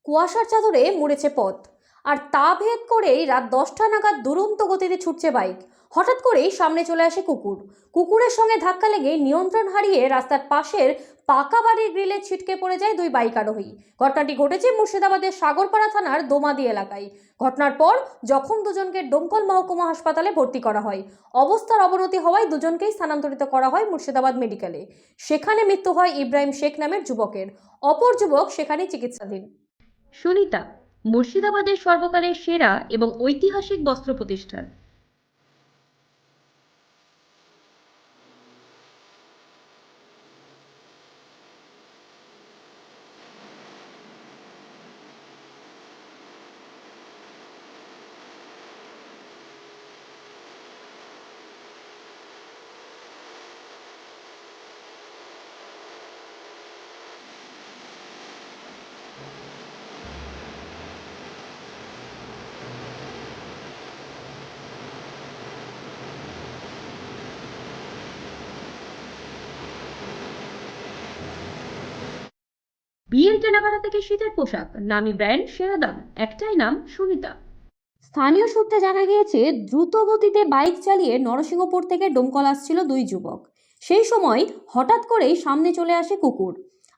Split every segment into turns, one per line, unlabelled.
কুয়াশার চাদরে মুড়েছে পথ, আর তা ভেদ করেই রাত 10টা নাগাদ দুরন্ত গতিতে ছুটছে বাইক। হঠাৎ করেই সামনে চলে আসে কুকুরের সঙ্গে ধাক্কা লেগে নিয়ন্ত্রণ হারিয়ে রাস্তার পাশের পাকা বাড়ির গ্রিলে ছিটকে পড়ে যায় দুই বাইক আরোহী। ঘটনাটি ঘটেছে মুর্শিদাবাদের সাগরপাড়া থানার দোমাদি এলাকায়। ঘটনার পর জখম দুজনকে ডোমকল মহকুমা হাসপাতালে ভর্তি করা হয়। অবস্থার অবনতি হওয়ায় দুজনকেই স্থানান্তরিত করা হয় মুর্শিদাবাদ মেডিকেলে। সেখানে মৃত্যু হয় ইব্রাহিম শেখ নামের যুবকের। অপর যুবক সেখানেই চিকিৎসাধীন। সুনিতা, মুর্শিদাবাদের সর্বকালের সেরা এবং ঐতিহাসিক বস্ত্র প্রতিষ্ঠান। বিয়ের কেনাকাটা থেকে শীতের পোশাক, নামি ব্র্যান্ড, সেরা দাম, একটাই নাম, সুনিতা। স্থানীয় সূত্রে জানা গিয়েছে, দ্রুত গতিতে বাইক চালিয়ে নরসিংহপুর থেকে ডোমকল আসছিল দুই যুবক। সেই সময় হঠাৎ করেই সামনে চলে আসে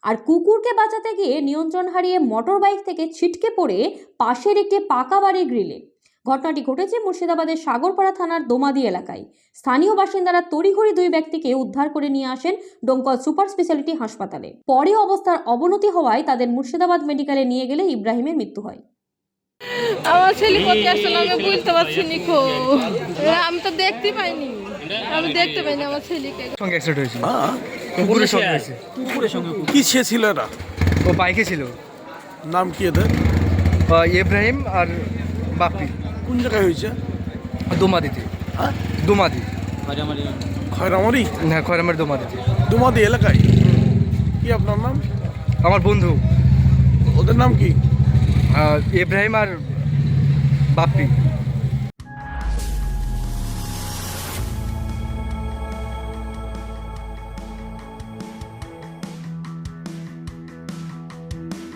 আর কুকুরকে বাঁচাতে গিয়ে নিয়ন্ত্রণ হারিয়ে মোটর বাইক থেকে ছিটকে পড়ে পাশের একটি পাকা বাড়ির গ্রিলে। ঘটনাটি ঘটেছে মুর্শিদাবাদের সাগরপাড়া থানার দোমাদি এলাকায়। স্থানীয় বাসিন্দারা তড়িঘড়ি দুই ব্যক্তিকে উদ্ধার করে নিয়ে আসেন ডোমকল সুপার স্পেশালিটি হাসপাতালে। পরে অবস্থার অবনতি হওয়ায় তাদের মুর্শিদাবাদ মেডিকেলে নিয়ে গেলে ইব্রাহিমের মৃত্যু হয়।
আমার ছেলে কোথায় আসলে আমি বুঝতে পারছি নি। আমি তো দেখতে পাইনি, আমার ছেলেকে।
সঙ্গে অ্যাক্সিডেন্ট হয়েছিল। কুকুরের সঙ্গে হয়েছে।
কি সে ছিল এরা?
ও বাইকে ছিল।
নাম কি এদের?
ইব্রাহিম আর বাপ্পি।
কোন জায়গায় হয়েছে?
দোমাদিতে।
হ্যাঁ,
দোমাদি।
খয়রামারি?
হ্যাঁ, খয়রামারি দোমাদিতে।
দোমাদি এলাকায়। কি আপনার নাম?
আমার বন্ধু।
ওদের নাম কি?
ইব্রাহিম আর বাপ্পি।